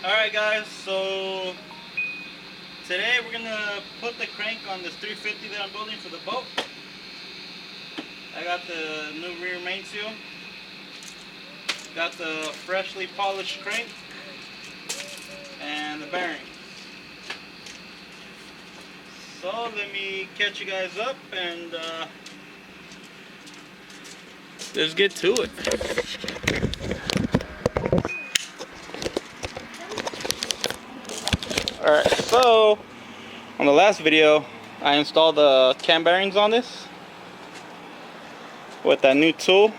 Alright guys, so today we're gonna put the crank on this 350 that I'm building for the boat. I got the new rear main seal, got the freshly polished crank, and the bearings. So let me catch you guys up and let's get to it. Alright, so on the last video I installed the cam bearings on this with that new tool.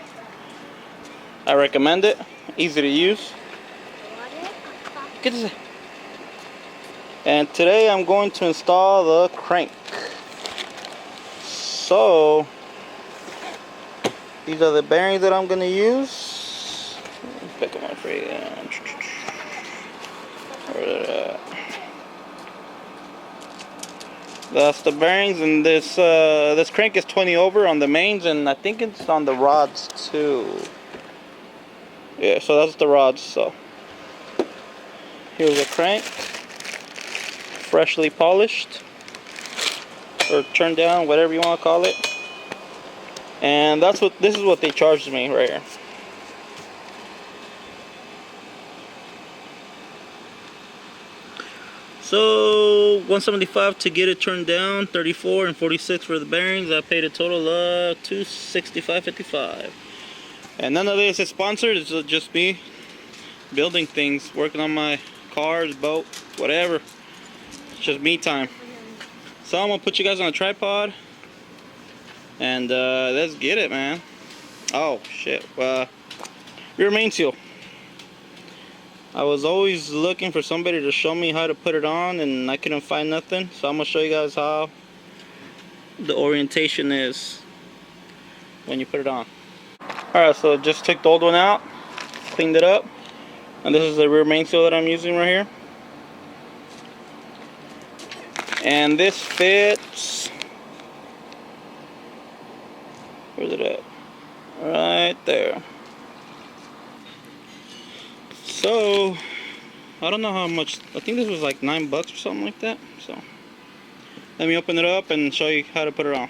I recommend it, easy to use. Get this. And today I'm going to install the crank. So these are the bearings that I'm going to use. Pick them up for you. That's the bearings, and this crank is 20 over on the mains, and I think it's on the rods too. Yeah, so that's the rods. So here's the crank, freshly polished or turned down, whatever you want to call it. And this is what they charged me right here. So $175 to get it turned down, $34 and $46 for the bearings. I paid a total of $265.55. And none of this is sponsored. It's just me building things, working on my cars, boat, whatever. It's just me time. So I'm gonna put you guys on a tripod and let's get it, man. Oh shit. Rear main seal. I was always looking for somebody to show me how to put it on, and I couldn't find nothing. So I'm gonna show you guys how the orientation is when you put it on. Alright, so just took the old one out, cleaned it up, and this is the rear main seal that I'm using right here. And this fits, where's it at? Right there. So I don't know how much, I think this was like $9 or something like that. So let me open it up and show you how to put it on.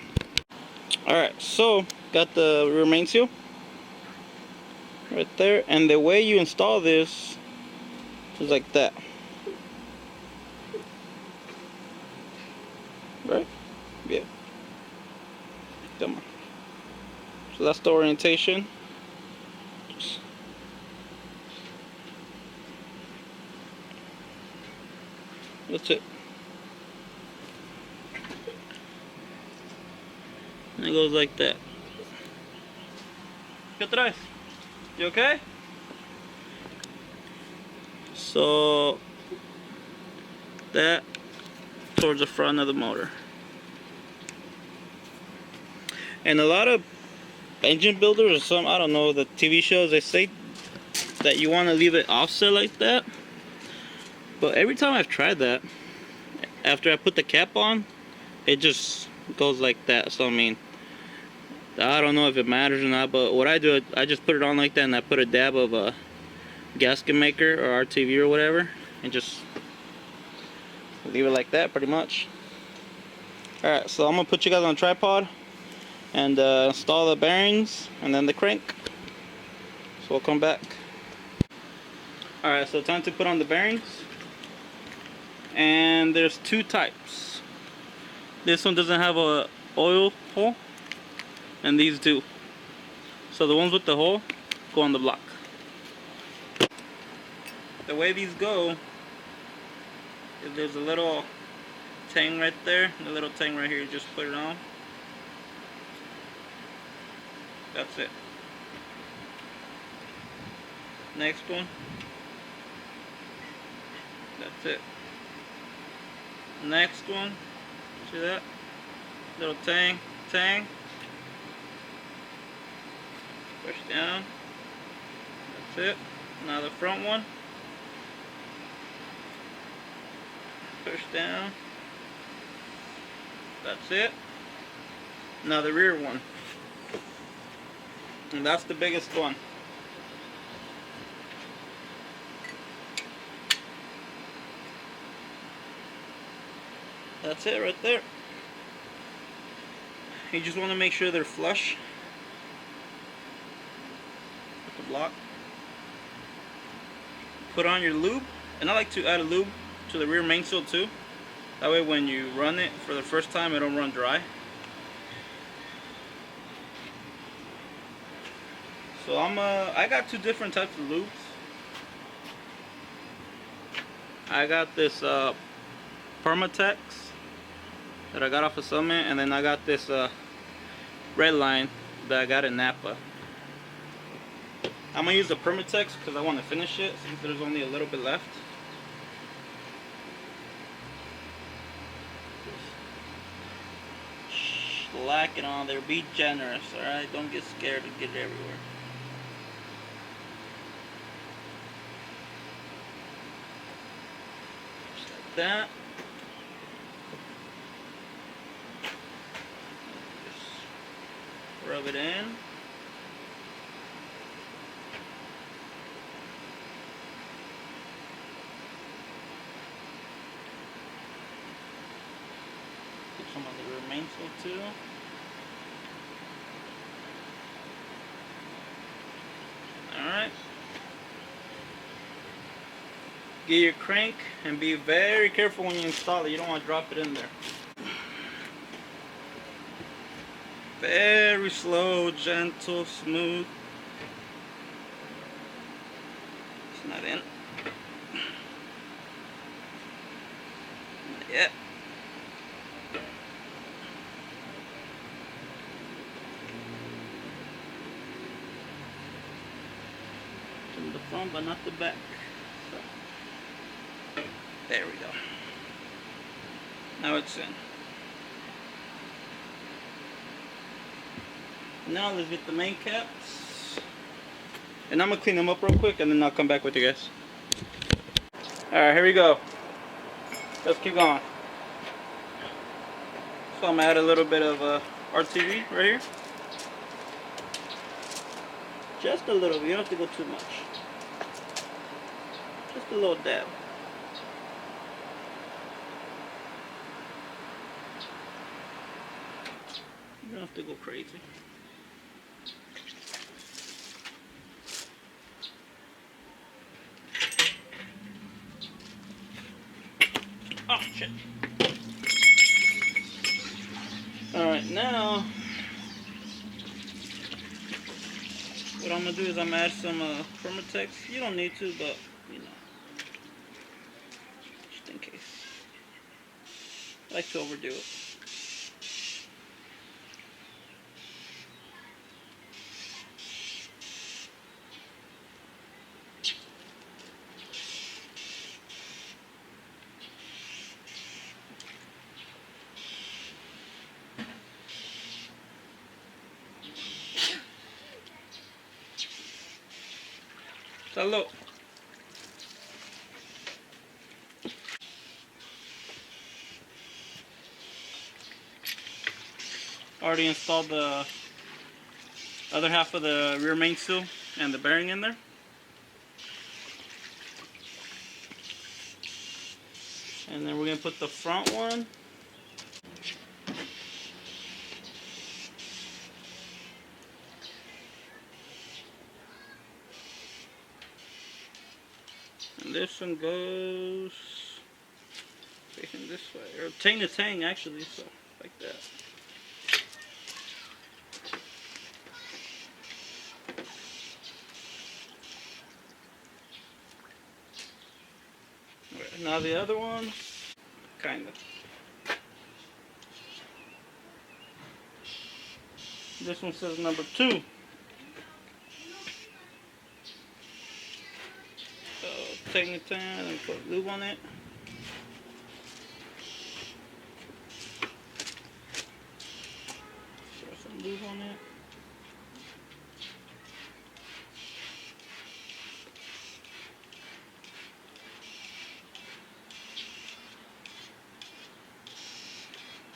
Alright, so got the rear main seal right there, and the way you install this is like that. Right? Yeah. Come on. So that's the orientation. That's it. And it goes like that. ¿Qué traes? You okay? So that towards the front of the motor. And a lot of engine builders or some, I don't know, the TV shows, they say that you want to leave it offset like that. But every time I've tried that, after I put the cap on, it just goes like that. So I mean, I don't know if it matters or not, but what I do, I just put it on like that, and I put a dab of a gasket maker or RTV or whatever, and just leave it like that pretty much. Alright, so I'm going to put you guys on a tripod and install the bearings and then the crank. So we'll come back. Alright, so time to put on the bearings. And there's two types. This one doesn't have a oil hole, and these do. So the ones with the hole go on the block. The way these go is there's a little tang right there, and a little tang right here. You just put it on. That's it. Next one. That's it. Next one. See that? Little tang. Push down. That's it. Now the front one. Push down. That's it. Now the rear one. And that's the biggest one. That's it right there. You just want to make sure they're flush with the block. Put on your lube, and I like to add a lube to the rear main seal too. That way when you run it for the first time, it don't run dry. So I got two different types of lubes. I got this Permatex that I got off of Summit, and then I got this red line that I got in Napa. I'm gonna use the Permatex because I want to finish it since there's only a little bit left. Slack it on there. Be generous, alright? Don't get scared to get it everywhere. Just like that. Just rub it in. Put some on the rear main seal too. Alright. Get your crank and be very careful when you install it. You don't want to drop it in there. Very slow, gentle, smooth. It's not in. Not yet. From the front, but not the back. So, there we go. Now it's in. Now let's get the main caps. And I'm gonna clean them up real quick and then I'll come back with you guys. Alright, here we go. Let's keep going. So I'm gonna add a little bit of RTV right here. Just a little bit, you don't have to go too much. Just a little dab. You don't have to go crazy. Oh shit. Alright, now what I'm gonna do is I'm gonna add some Permatex. You don't need to, but you know, just in case. I like to overdo it. Salud. Already installed the other half of the rear main seal and the bearing in there. And then we're going to put the front one. And this one goes facing this way, or tang to tang actually, so like that. Right, now the other one, kind of. This one says number 2. Taking the time and put lube on it. Throw some lube on it.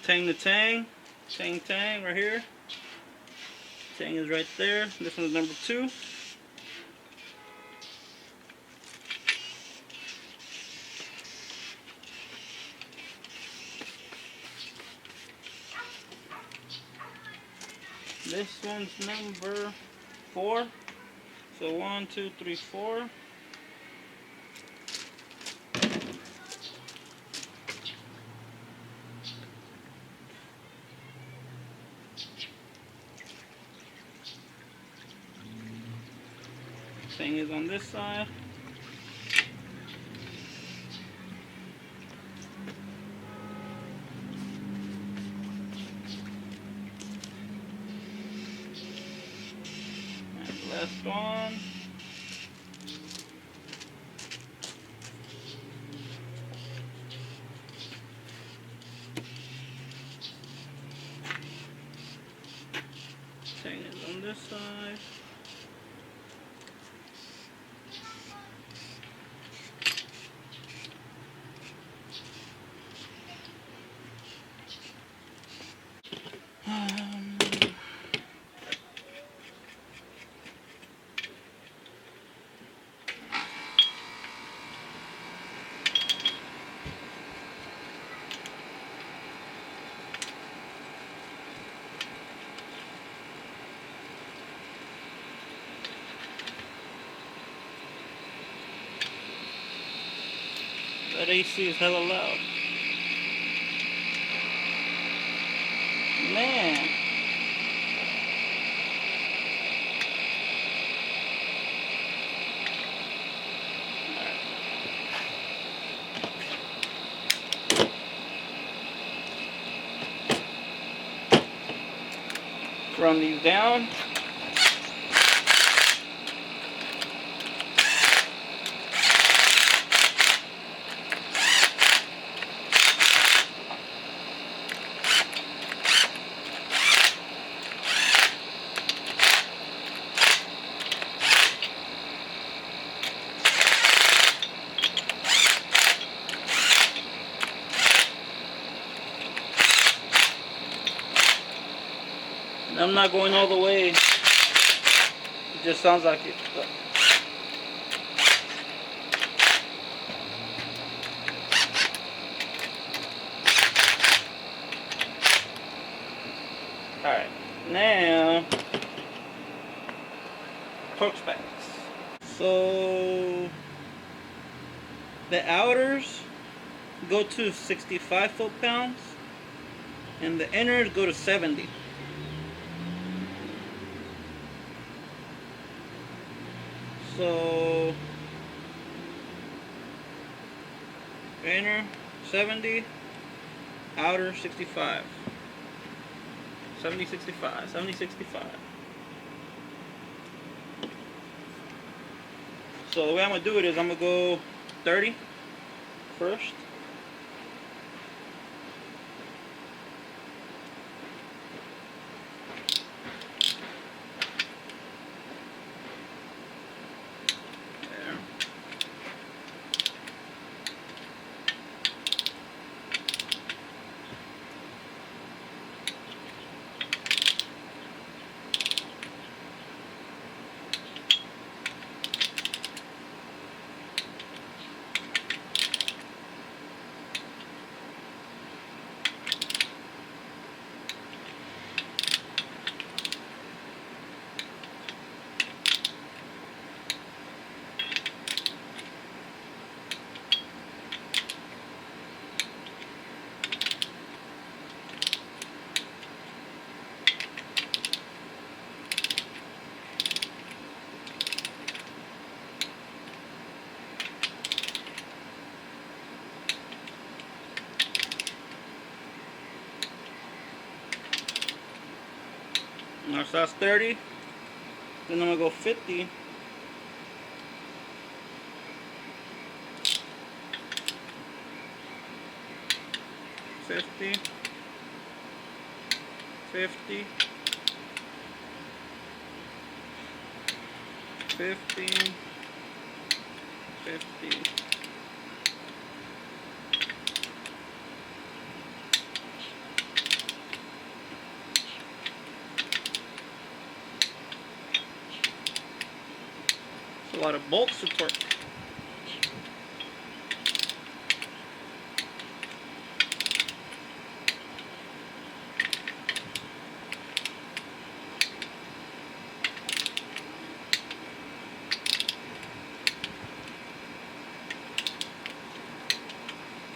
Tang the tang. Tang tang right here. Tang is right there. This one's number 2. This one's number 4. So 1, 2, 3, 4. Thing is on this side. And last one. Thing is on this side. That AC is hella loud. Man. Run these down. I'm not going all the way. It just sounds like it. Alright, now torque specs. So the outers go to 65 foot-pounds and the inners go to 70. So inner 70, outer 65. 70, 65, 70, 65. So the way I'm going to do it is I'm going to go 30 first. Now so that's 30. Then I'm gonna go 50. 50. 50. 50. 50. A lot of bolts to torque.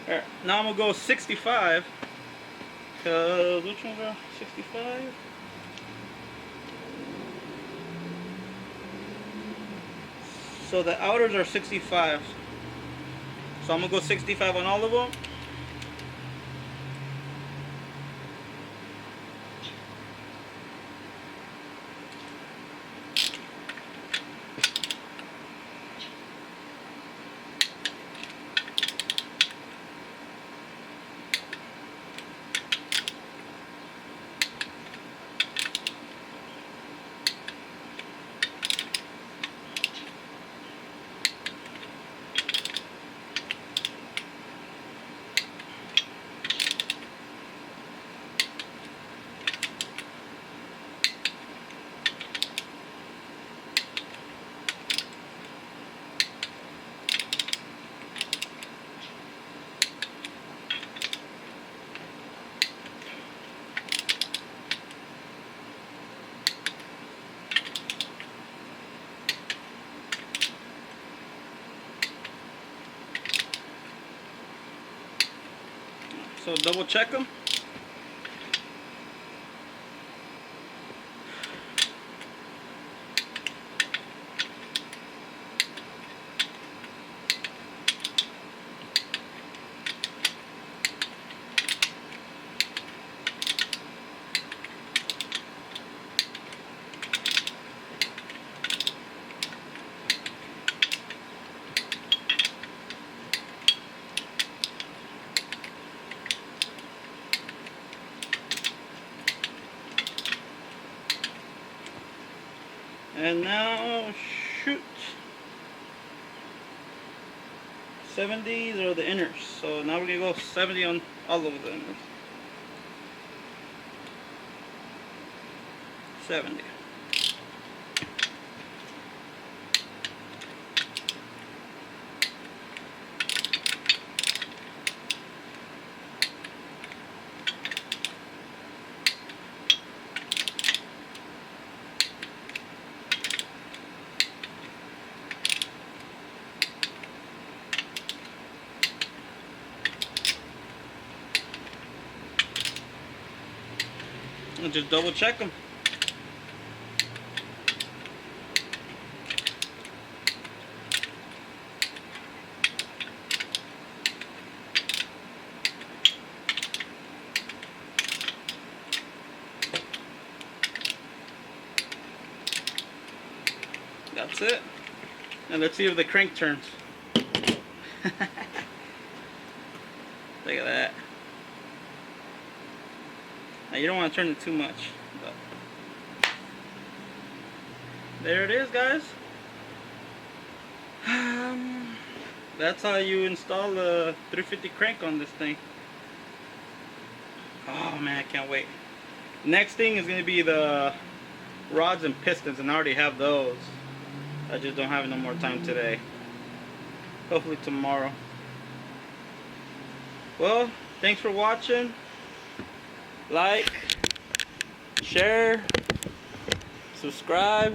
Alright, now I'm gonna go 65. Cause which ones are 65? So the outers are 65. So I'm gonna go 65 on all of them. So double check them. And now shoot. 70s are the inners. So now we're gonna go 70 on all of the inners. 70. And just double check them. That's it. And let's see if the crank turns. Look at that. Now you don't want to turn it too much, but there it is, guys. That's how you install the 350 crank on this thing. Oh man, I can't wait. Next thing is going to be the rods and pistons, and I already have those. I just don't have no more time today. Hopefully tomorrow. Well, thanks for watching. Like, share, subscribe,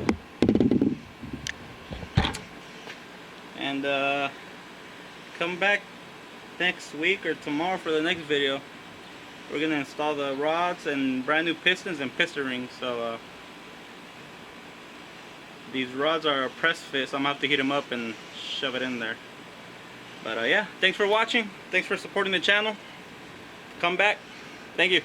and come back next week or tomorrow for the next video. We're gonna install the rods and brand new pistons and piston rings. So these rods are a press fit, so I'm gonna have to heat them up and shove it in there. But yeah, thanks for watching. Thanks for supporting the channel. Come back. Thank you.